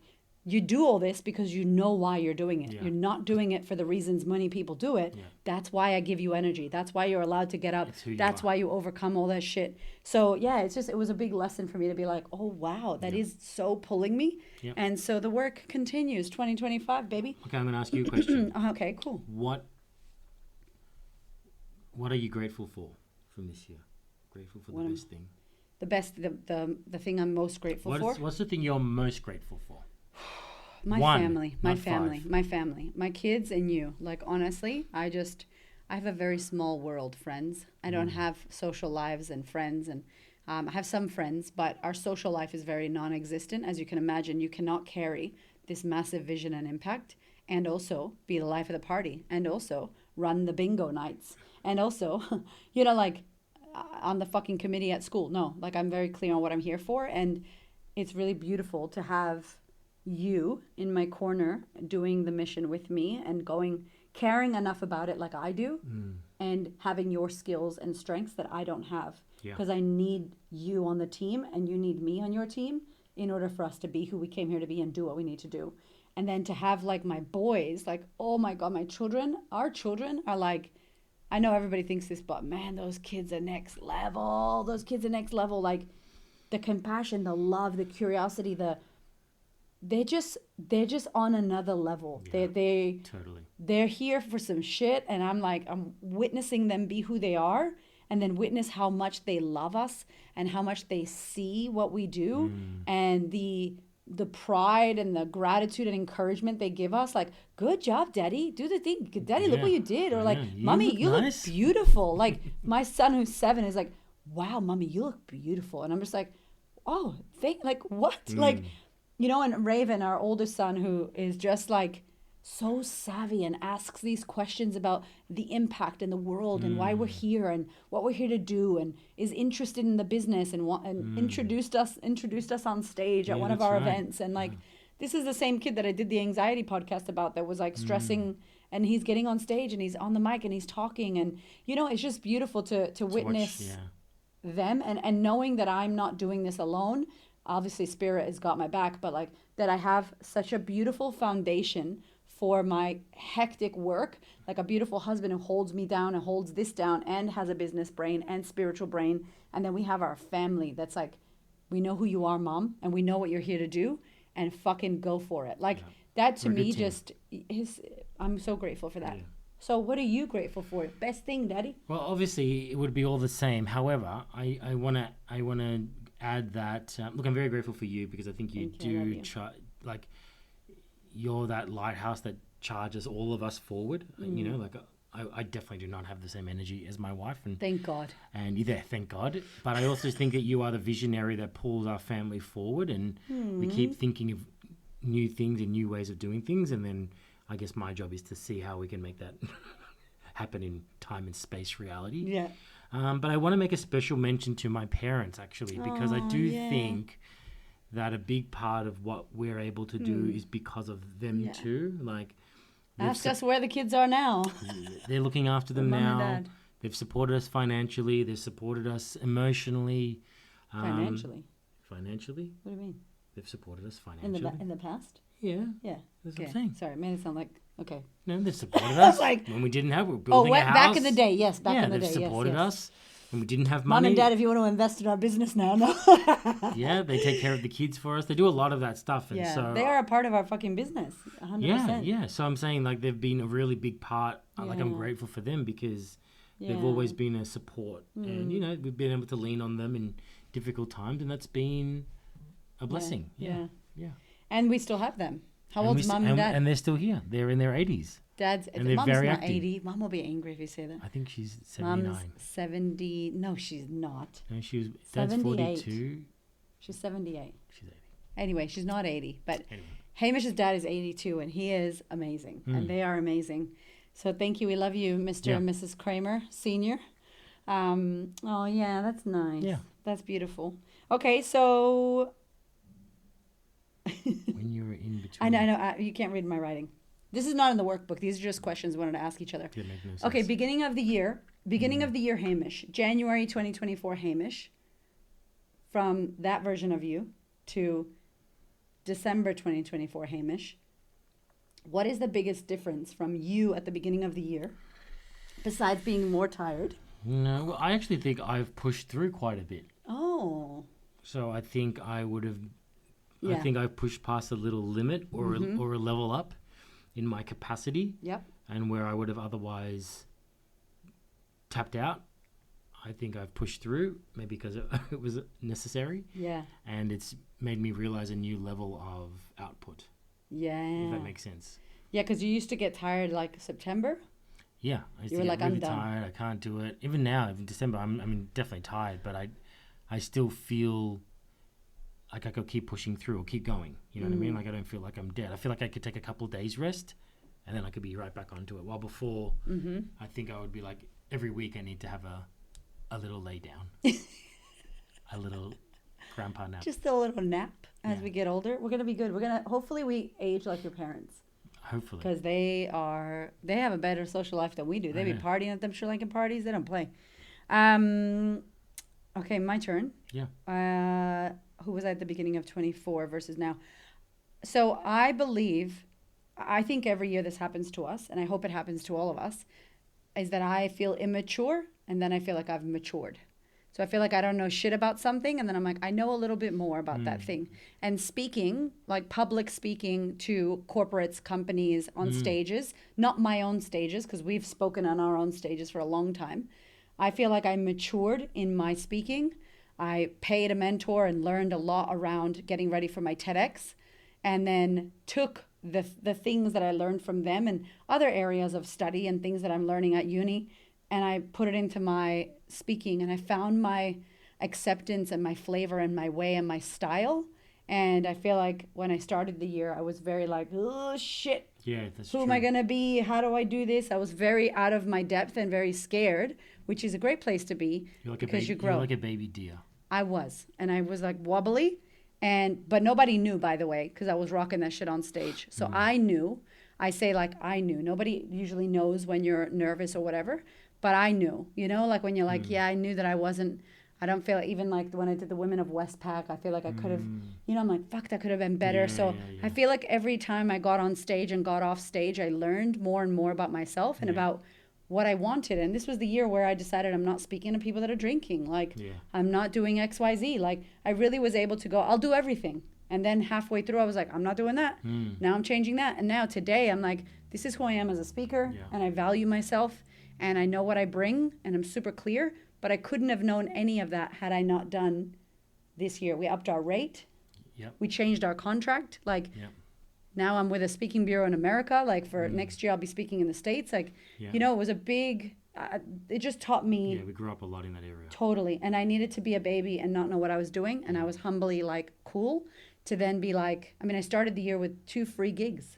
you do all this because you know why you're doing it. You're not doing it for the reasons many people do it. That's why I give you energy. That's why you're allowed to get up. That's why you overcome all that shit. So yeah, it was a big lesson for me to be like, oh wow, that is so pulling me. And so the work continues. 2025, baby. Okay, I'm going to ask you a question. Okay, cool. What What are you grateful for from this year? Grateful for the best thing. The thing I'm most grateful for. What's the thing you're most grateful for? My family, my kids and you. Like, honestly, I have a very small world, friends. I don't have social lives and friends, and I have some friends, but our social life is very non-existent. As you can imagine, you cannot carry this massive vision and impact and also be the life of the party and also run the bingo nights and also, like on the fucking committee at school. No, like I'm very clear on what I'm here for, and it's really beautiful to have you in my corner doing the mission with me and caring enough about it like I do, and having your skills and strengths that I don't have, because I need you on the team and you need me on your team in order for us to be who we came here to be and do what we need to do. And then to have like my boys, like, oh my God, our children are like, I know everybody thinks this, but man, those kids are next level. Like the compassion, the love, the curiosity, they're just on another level. Yeah, Totally. They're here for some shit, and I'm witnessing them be who they are, and then witness how much they love us and how much they see what we do, and the pride and the gratitude and encouragement they give us. Like, good job, Daddy. Do the thing. Daddy, look what you did. Or like, Mommy, you look beautiful. Like my son who's 7 is like, wow, Mommy, you look beautiful. And I'm just like, oh, what? Like, and Raven, our oldest son, who is just like so savvy and asks these questions about the impact in the world and why we're here and what we're here to do, and is interested in the business and introduced us on stage at one of our events. And like, this is the same kid that I did the anxiety podcast about that was like stressing, and he's getting on stage and he's on the mic and he's talking, and it's just beautiful to witness them and knowing that I'm not doing this alone. Obviously Spirit has got my back, but like that I have such a beautiful foundation for my hectic work, like a beautiful husband who holds me down and holds this down and has a business brain and spiritual brain. And then we have our family that's like, we know who you are, Mom, and we know what you're here to do, and fucking go for it. Like that to me just is, I'm so grateful for that. Yeah. So what are you grateful for? Best thing, Daddy? Well, obviously it would be all the same. However, I wanna add that, look, I'm very grateful for you, because I think you like, you're that lighthouse that charges all of us forward. Like I definitely do not have the same energy as my wife, and thank God. And thank God. But I also think that you are the visionary that pulls our family forward, and we keep thinking of new things and new ways of doing things. And then I guess my job is to see how we can make that happen in time and space reality. Yeah. But I want to make a special mention to my parents, actually, because I do think that a big part of what we're able to do is because of them too. Like, ask us where the kids are now. They're looking after them now. They've supported us financially. They've supported us emotionally. Financially? What do you mean? They've supported us financially. In the past? Yeah. Yeah. That's what I'm saying. Sorry, it made it sound like, okay. No, they've supported us. Like, when we didn't have, we were building a house. Back in the day, yes. Back in the day, they've supported us. When we didn't have money. Mom and Dad, if you want to invest in our business now, no. Yeah, they take care of the kids for us. They do a lot of that stuff. And so they are a part of our fucking business, 100%. Yeah. So I'm saying, like, they've been a really big part. Like, I'm grateful for them, because they've always been a support. And, we've been able to lean on them in difficult times, and that's been a blessing. Yeah. And we still have them. How old's Mom and Dad? And they're still here. They're in their 80s. Mom's very not active. 80. Mom will be angry if you say that. I think she's 79. Mom's 70. No, she's not. No, Dad's 42. She's 78. She's 80. Anyway, she's not 80. But Hamish's dad is 82, and he is amazing. And they are amazing. So thank you. We love you, Mr. and Mrs. Kramer, Senior. That's nice. Yeah. That's beautiful. Okay, so... when you were in between... I know. You can't read my writing. This is not in the workbook. These are just questions we wanted to ask each other. Make no sense. Okay, beginning of the year, Hamish. January 2024, Hamish. From that version of you to December 2024, Hamish. What is the biggest difference from you at the beginning of the year, besides being more tired? No, well, I actually think I've pushed through quite a bit. Oh. So I think I would have... I think I've pushed past a little limit or a level up in my capacity. Yep. And where I would have otherwise tapped out. I think I've pushed through, maybe because it was necessary. Yeah. And it's made me realize a new level of output. Yeah. If that makes sense. Yeah, because you used to get tired like September. Yeah, I used You to were get like, really I'm done. tired. I can't do it. Even now, even December, I'm definitely tired, but I still feel like I could keep pushing through or keep going. You know what I mean? Like I don't feel like I'm dead. I feel like I could take a couple of days rest, and then I could be right back onto it. While before, I think I would be like every week I need to have a little lay down, a little grandpa nap. Just a little nap as Yeah. we get older. We're gonna be good. Hopefully we age like your parents. Hopefully. Because they have a better social life than we do. They be partying at them Sri Lankan parties. They don't play. Okay, my turn. Yeah. Who was I at the beginning of 24 versus now? So I think every year this happens to us, and I hope it happens to all of us, is that I feel immature, and then I feel like I've matured. So I feel like I don't know shit about something, and then I'm like, I know a little bit more about that thing. And speaking, like public speaking to corporates, companies on stages, not my own stages, because we've spoken on our own stages for a long time. I feel like I matured in my speaking. I paid a mentor and learned a lot around getting ready for my TEDx, and then took the things that I learned from them and other areas of study and things that I'm learning at uni, and I put it into my speaking, and I found my acceptance and my flavor and my way and my style. And I feel like when I started the year, I was very like, oh shit, Yeah, that's who true. am I going to be? How do I do this? I was very out of my depth and very scared, which is a great place to be because you grow. You're like a baby deer. I was. And I was like wobbly. But nobody knew, by the way, because I was rocking that shit on stage. So I knew. I say like I knew. Nobody usually knows when you're nervous or whatever. But I knew, like when you're like, yeah, I knew that I don't feel even like when I did the Women of Westpac, I feel like I could have, I'm like, fuck, that could have been better. Yeah, I feel like every time I got on stage and got off stage, I learned more and more about myself and about what I wanted. And this was the year where I decided I'm not speaking to people that are drinking. Like, I'm not doing XYZ. Like, I really was able to go, I'll do everything. And then halfway through, I was like, I'm not doing that. Now I'm changing that. And now today, I'm like, this is who I am as a speaker. And I value myself. And I know what I bring, and I'm super clear, but I couldn't have known any of that had I not done this year. We upped our rate. Yep. We changed our contract. Like, now I'm with a speaking bureau in America. Like, for next year, I'll be speaking in the States. Like, it was a big, it just taught me. Yeah, we grew up a lot in that area. Totally. And I needed to be a baby and not know what I was doing. And I was humbly, like, cool to then be like, I started the year with 2 free gigs.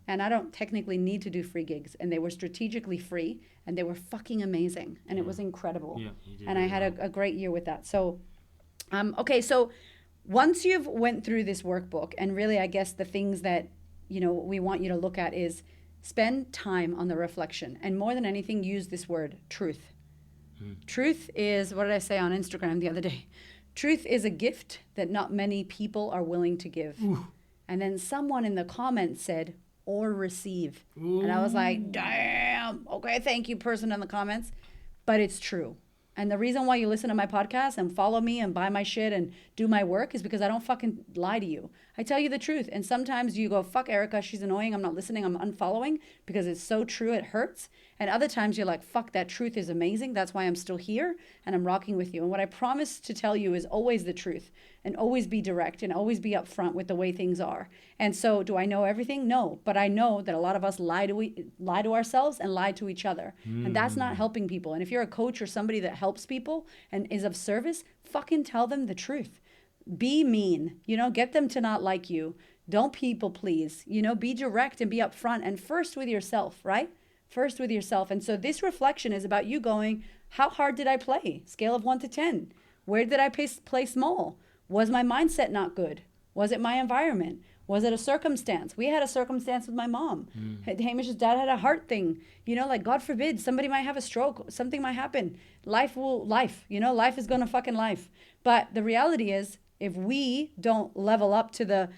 And I don't technically need to do free gigs. And they were strategically free. And they were fucking amazing. And it was incredible. Yeah, you did and I had a great year with that. So, okay. So once you've went through this workbook, and really, I guess the things that, we want you to look at is spend time on the reflection. And more than anything, use this word, truth. Truth is, what did I say on Instagram the other day? Truth is a gift that not many people are willing to give. Ooh. And then someone in the comments said, or receive. Ooh. And I was like, damn. Okay, thank you, person in the comments. But it's true. And the reason why you listen to my podcast and follow me and buy my shit and do my work is because I don't fucking lie to you. I tell you the truth. And sometimes you go, fuck Erica, she's annoying, I'm not listening, I'm unfollowing because it's so true, it hurts. And other times you're like, fuck, that truth is amazing. That's why I'm still here and I'm rocking with you. And what I promise to tell you is always the truth and always be direct and always be upfront with the way things are. And so do I know everything? No. But I know that a lot of us lie to ourselves and lie to each other. And that's not helping people. And if you're a coach or somebody that helps people and is of service, fucking tell them the truth. Be mean, get them to not like you. Don't people please, be direct and be upfront and first with yourself, right? First with yourself. And so this reflection is about you going, how hard did I play? Scale of 1 to 10. Where did I play small? Was my mindset not good? Was it my environment? Was it a circumstance? We had a circumstance with my mom. Hamish's dad had a heart thing. Like God forbid, somebody might have a stroke. Something might happen. Life. Life is going to fucking life. But the reality is, if we don't level up to the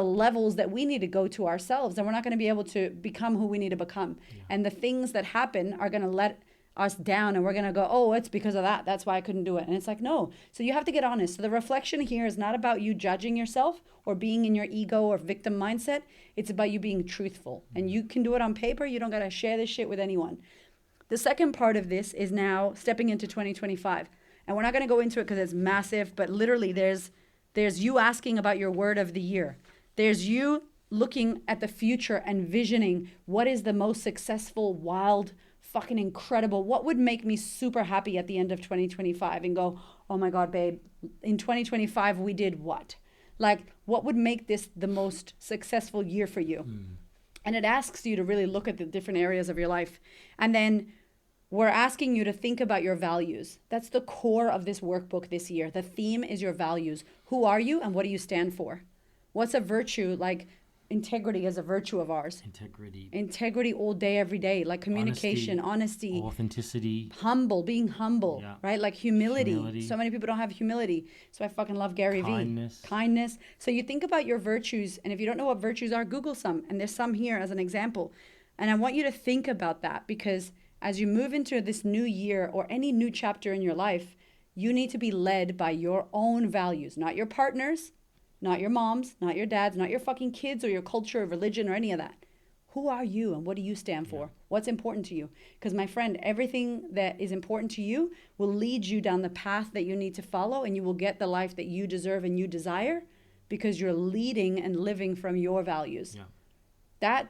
levels that we need to go to ourselves, then we're not going to be able to become who we need to become. Yeah. And the things that happen are going to let us down and we're going to go, oh, it's because of that. That's why I couldn't do it. And it's like, no. So you have to get honest. So the reflection here is not about you judging yourself or being in your ego or victim mindset. It's about you being truthful. And you can do it on paper. You don't got to share this shit with anyone. The second part of this is now stepping into 2025. And we're not going to go into it because it's massive, but literally there's you asking about your word of the year. There's you looking at the future and visioning what is the most successful, wild, fucking incredible, what would make me super happy at the end of 2025 and go, oh my God, babe, in 2025 we did what? Like, what would make this the most successful year for you? And it asks you to really look at the different areas of your life. And then we're asking you to think about your values. That's the core of this workbook this year. The theme is your values. Who are you and what do you stand for? What's a virtue? Like integrity is a virtue of ours. Integrity all day, every day. Like communication, honesty, authenticity, being humble, right? Like humility. So many people don't have humility. So I fucking love Gary Vee. Kindness. So you think about your virtues, and if you don't know what virtues are, Google some. And there's some here as an example. And I want you to think about that, because as you move into this new year or any new chapter in your life, you need to be led by your own values, not your partner's, not your mom's, not your dad's, not your fucking kids or your culture or religion or any of that. Who are you and what do you stand for? What's important to you? Because my friend, everything that is important to you will lead you down the path that you need to follow, and you will get the life that you deserve and you desire because you're leading and living from your values. That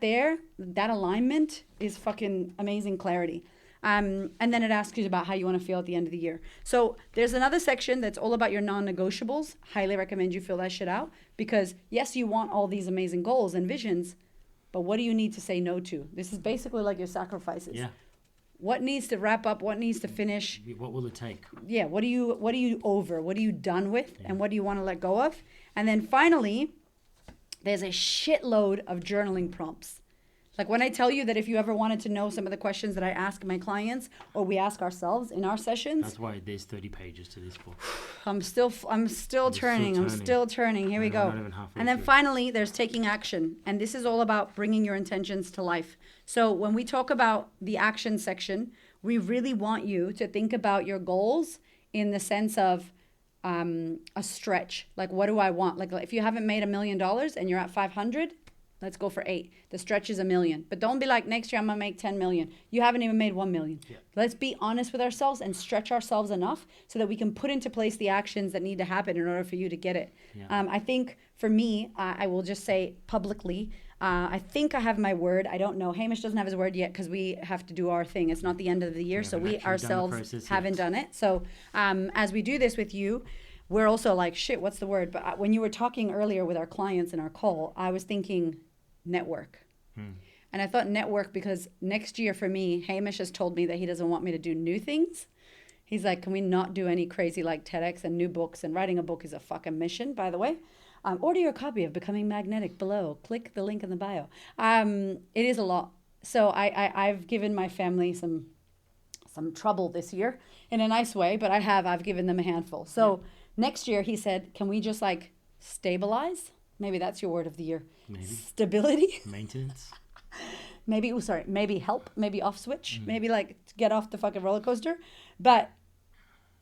alignment is fucking amazing clarity. And then it asks you about how you want to feel at the end of the year. So there's another section that's all about your non-negotiables. Highly recommend you fill that shit out, because yes, you want all these amazing goals and visions, but what do you need to say no to? This is basically like your sacrifices. What needs to wrap up? What needs to finish? What will it take? What are you over? What are you done with? And what do you want to let go of? And then finally, there's a shitload of journaling prompts. Like when I tell you that if you ever wanted to know some of the questions that I ask my clients or we ask ourselves in our sessions. That's why there's 30 pages to this book. I'm still turning. Here we go. And then finally, there's taking action. And this is all about bringing your intentions to life. So when we talk about the action section, we really want you to think about your goals in the sense of a stretch. Like, what do I want? Like if you haven't made $1 million and you're at 500, let's go for 8. The stretch is $1 million. But don't be like, next year I'm going to make 10 million. You haven't even made 1 million. Let's be honest with ourselves and stretch ourselves enough so that we can put into place the actions that need to happen in order for you to get it. I think for me, I will just say publicly, I think I have my word. I don't know. Hamish doesn't have his word yet because we have to do our thing. It's not the end of the year. So we ourselves haven't done it. So as we do this with you, we're also like, shit, what's the word? But when you were talking earlier with our clients in our call, I was thinking network. And I thought network because next year for me, Hamish has told me that he doesn't want me to do new things. He's like, can we not do any crazy like TEDx and new books? And writing a book is a fucking mission, by the way. Order your copy of Becoming Magnetic below. Click the link in the bio. It is a lot. So I've given my family some trouble this year in a nice way, but I've given them a handful. So next year he said, can we just like stabilize? Maybe that's your word of the year. Maybe. Stability. Maintenance. Maybe help, maybe off switch, maybe like get off the fucking roller coaster. But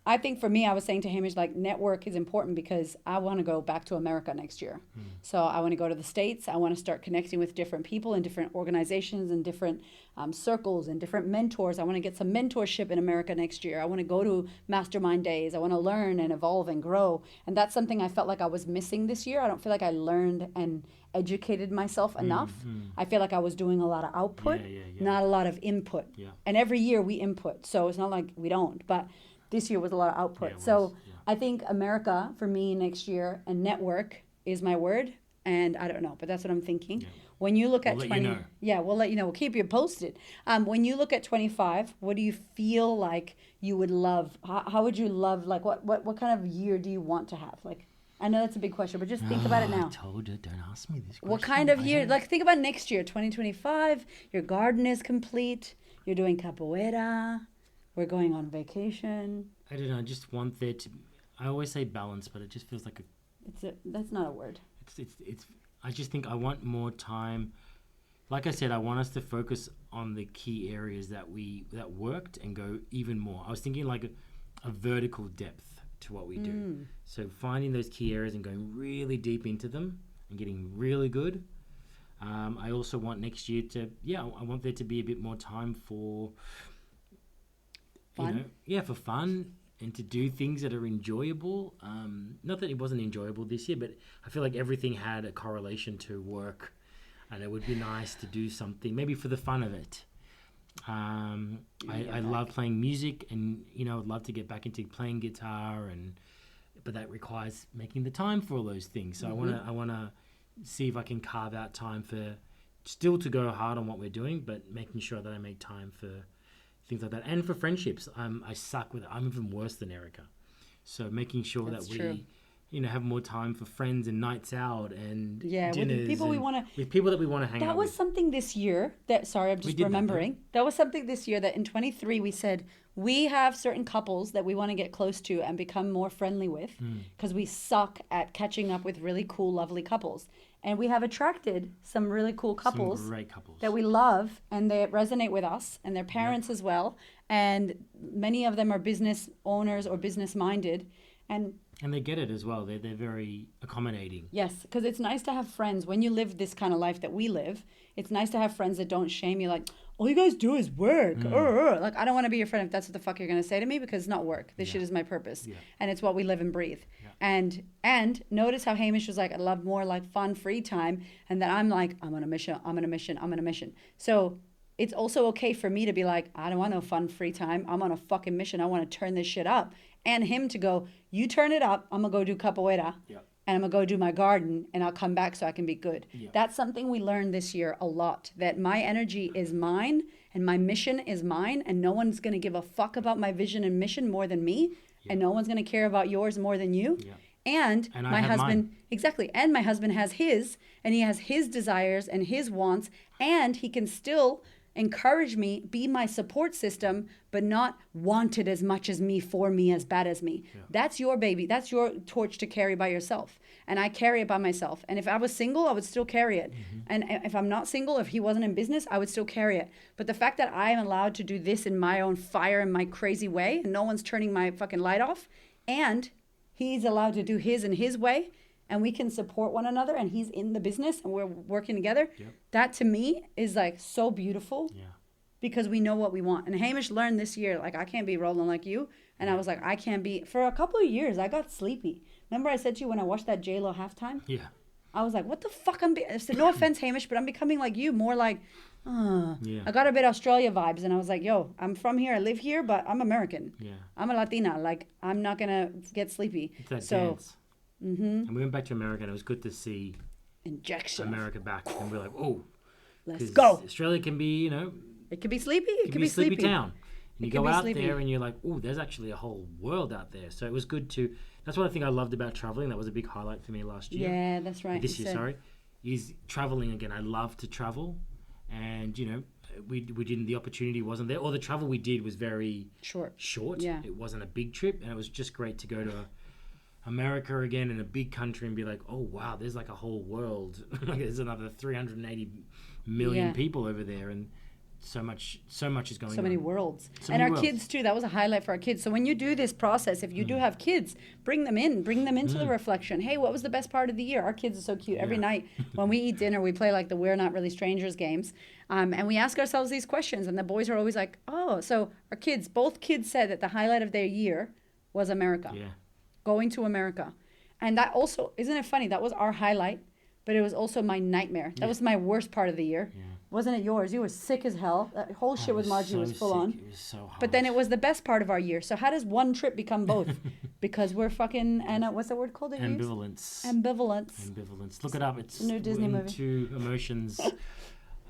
I think for me, I was saying to Hamish, like network is important because I want to go back to America next year. So I want to go to the States. I want to start connecting with different people in different organizations and different circles and different mentors. I want to get some mentorship in America next year. I want to go to mastermind days. I want to learn and evolve and grow. And that's something I felt like I was missing this year. I don't feel like I learned and educated myself enough. I feel like I was doing a lot of output, not a lot of input. And every year we input. So it's not like we don't, but this year was a lot of output. I think America for me next year and network is my word. And I don't know, but that's what I'm thinking. When you look at we'll let you know. We'll keep you posted. When you look at 25, what do you feel like you would love? How would you love, like what kind of year do you want to have? Like, I know that's a big question, but just think about it now. I told you, don't ask me this question. What kind of year? Like, think about next year, 2025. Your garden is complete. You're doing capoeira. We're going on vacation. I don't know. I just want there to. I always say balance, but it just feels like that's not a word. It's. I just think I want more time. Like I said, I want us to focus on the key areas that worked and go even more. I was thinking like a vertical depth to what we do. So finding those key areas and going really deep into them and getting really good. I also want next year to, I want there to be a bit more time for Fun. for fun and to do things that are enjoyable. Not that it wasn't enjoyable this year, but I feel like everything had a correlation to work, and it would be nice to do something maybe for the fun of it. I love playing music, and I'd love to get back into playing guitar, but that requires making the time for all those things. So I wanna see if I can carve out time for still to go hard on what we're doing, but making sure that I make time for things like that, and for friendships. I suck with it. I'm even worse than Erica. So making sure That's that true. we have more time for friends and nights out and with dinners the people we and want to. with people that we want to hang out That was with. something this year that, sorry, I'm just did that, remembering. That was something this year that in 23 we said we have certain couples that we want to get close to and become more friendly with because we suck at catching up with really cool, lovely couples. And we have attracted some really cool couples, Some great couples. that we love, and they resonate with us and their parents as well. And many of them are business owners or business minded. And they get it as well. They're very accommodating. yes, because it's nice to have friends when you live this kind of life that we live. It's nice to have friends that don't shame you, like, all you guys do is work. Like, I don't want to be your friend if that's what the fuck you're going to say to me, because it's not work. This shit is my purpose. Yeah. And it's what we live and breathe. Yeah. And notice how Hamish was like, I love more like fun, free time. And then I'm like, I'm on a mission. So it's also okay for me to be like, I don't want no fun, free time. I'm on a fucking mission. I want to turn this shit up. And him to go, you turn it up. I'm going to go do capoeira. Yeah. And I'm going to go do my garden, and I'll come back so I can be good. Yeah. That's something we learned this year a lot, that my energy is mine and my mission is mine, and no one's going to give a fuck about my vision and mission more than me, and no one's going to care about yours more than you. Yeah. And I my have husband, mine. exactly, and my husband has his, and he has his desires and his wants, and he can still encourage me, be my support system, but not want it as much as me, for me, as bad as me. Yeah. That's your baby. That's your torch to carry by yourself. And I carry it by myself. And if I was single, I would still carry it. And if I'm not single, if he wasn't in business, I would still carry it. But the fact that I am allowed to do this in my own fire, in my crazy way, and no one's turning my fucking light off, and he's allowed to do his in his way, and we can support one another, and he's in the business and we're working together. Yep. That to me is like so beautiful, Yeah. because we know what we want. And Hamish learned this year, like, I can't be rolling like you. And I was like, I can't be. For a couple of years, I got sleepy. Remember I said to you when I watched that J-Lo halftime? Yeah. I was like, what the fuck? I said, no offense, Hamish, but I'm becoming like you, more like, Yeah. I got a bit Australia vibes. And I was like, yo, I'm from here, I live here, but I'm American. Yeah. I'm a Latina. Like, I'm not going to get sleepy. It's that So, dance. And we went back to America, and it was good to see injection. America back. And we're like, oh, Let's 'cause go. Australia can be, It could be sleepy. It could be be a sleepy sleepy. town. And you could go be out sleepy. there and you're like, oh, there's actually a whole world out there. So it was good to. That's what I think I loved about traveling. That was a big highlight for me last year. Yeah, that's right. This You year, said- sorry, is traveling again. I love to travel, and we didn't. The opportunity wasn't there, or the travel we did was very Short. Yeah. It wasn't a big trip, and it was just great to go to America again in a big country and be like, oh wow, there's like a whole world. Like there's another 380 million Yeah. people over there, and so much is going on. So many worlds. So And many our worlds. kids too. That was a highlight for our kids. So when you do this process, if you do have kids, bring them into the reflection. Hey, what was the best part of the year? Our kids are so cute. Every Yeah. night when we eat dinner, we play like the We're Not Really Strangers games. And we ask ourselves these questions, and the boys are always like, oh, so our kids, both kids said that the highlight of their year was America. Yeah. Going to America. And that also, isn't it funny? That was our highlight, but it was also my nightmare. That was my worst part of the year. Yeah. Wasn't it yours? You were sick as hell. That whole shit with Margie so was full sick. on. It was so hard. But then it was the best part of our year. So how does one trip become both? Because we're fucking, and what's the word called? That you use? ambivalence. Ambivalence. Look it up. It's a new Disney movie. Two emotions,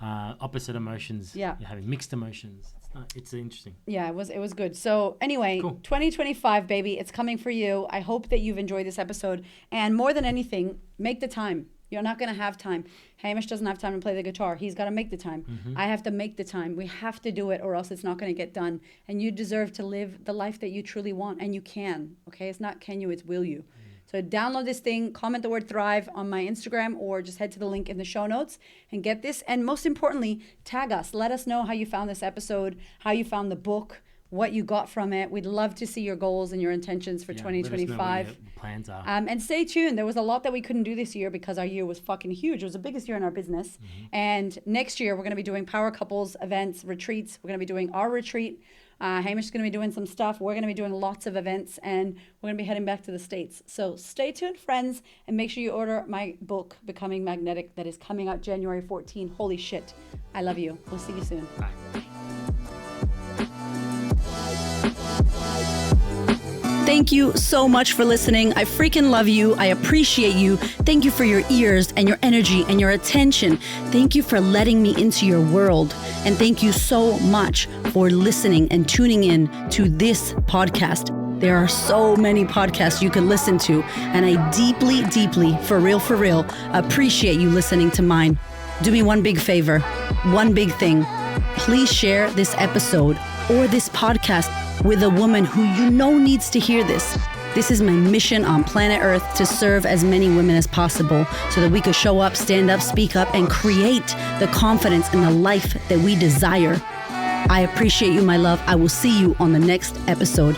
opposite emotions. Yeah. You're having mixed emotions. It's interesting. Yeah, it was good. So anyway, Cool. 2025, baby, it's coming for you. I hope that you've enjoyed this episode. And more than anything, make the time. You're not going to have time. Hamish doesn't have time to play the guitar. He's got to make the time. I have to make the time. We have to do it, or else it's not going to get done. And you deserve to live the life that you truly want. And you can. Okay? It's not can you, it's will you. So download this thing, comment the word thrive on my Instagram, or just head to the link in the show notes and get this. And most importantly, tag us. Let us know how you found this episode, how you found the book, what you got from it. We'd love to see your goals and your intentions for Yeah, let us know what 2025. your plans are. And stay tuned. There was a lot that we couldn't do this year because our year was fucking huge. It was the biggest year in our business. And next year, we're going to be doing power couples events, retreats. We're going to be doing our retreat Hamish is going to be doing some stuff. We're going to be doing lots of events, and we're going to be heading back to the States. So stay tuned, friends, and make sure you order my book, Becoming Magnetic, that is coming out January 14. Holy shit. I love you. We'll see you soon. Bye. Thank you so much for listening. I freaking love you. I appreciate you. Thank you for your ears and your energy and your attention. Thank you for letting me into your world. And thank you so much for listening and tuning in to this podcast. There are so many podcasts you can listen to, and I deeply, deeply, for real, appreciate you listening to mine. Do me one big favor, one big thing. Please share this episode or this podcast with a woman who you know needs to hear this. This is my mission on planet Earth, to serve as many women as possible so that we could show up, stand up, speak up, and create the confidence and the life that we desire. I appreciate you, my love. I will see you on the next episode.